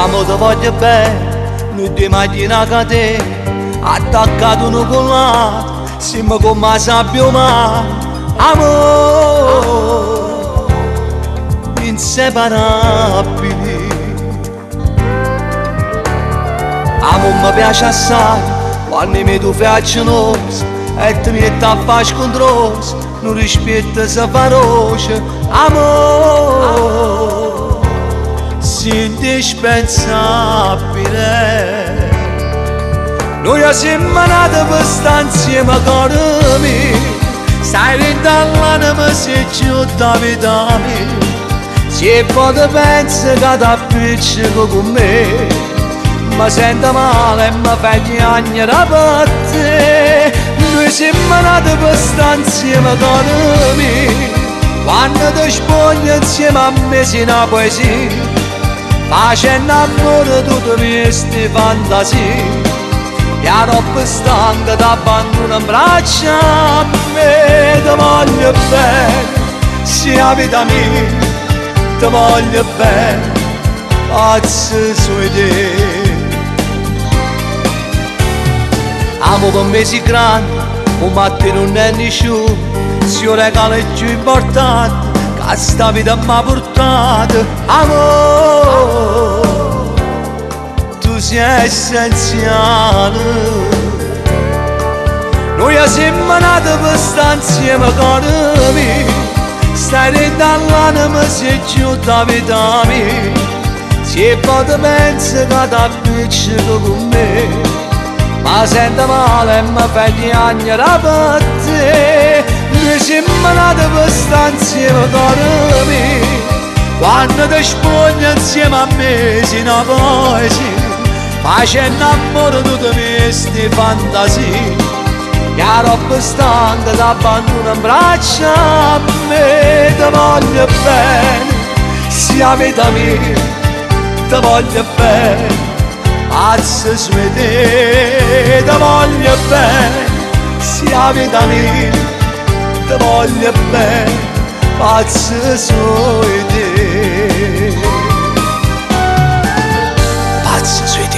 Amo te voglio bene, noi due macchine che te, attaccato un collare, siamo come la sabbia umana. Amore, inseparabili. Amo mi piace assai, quando mi tu fai geloso, e ti metti a fare scontroso, non rispetta se feroce. Amore, sei indispensabile. Noi siamo nati per stare insieme con me, stai ridallando se ci da vita mia. Se poi ti pensi che ti appiccichi con me, mi sento male e mi fai piangere per te. Noi siamo nati per stare insieme con me, quando ti spogli insieme a me sei una poesia, facendo amore tutte queste fantasie. E a troppo stanca ti abbandono in braccia a me. Ti voglio bene, sia la vita mia, ti voglio bene, pazzo su te. Amo per me si grande, come a te non è nessuno, se io regalo è più importante, che sta vita mi ha portato. Amore, tu sei essenziale. Noi siamo nati per stare insieme con me, stai ridallando se giù da vita mia. Se poi ti pensi che ti appiccichi con me, ma sento male e mi fai piangere per te. Noi siamo nati per stare insieme con me, quando ti spogli insieme a me sei una poesia, facendo amore tutte queste fantasie. E a troppo stanca ti abbandono in braccia a me. Ti voglio bene, sia la vita mia, ti voglio bene, pazzo su te. Ti voglio bene, sia la vita mia, ti voglio bene, pazzo su te. Pazzo su te.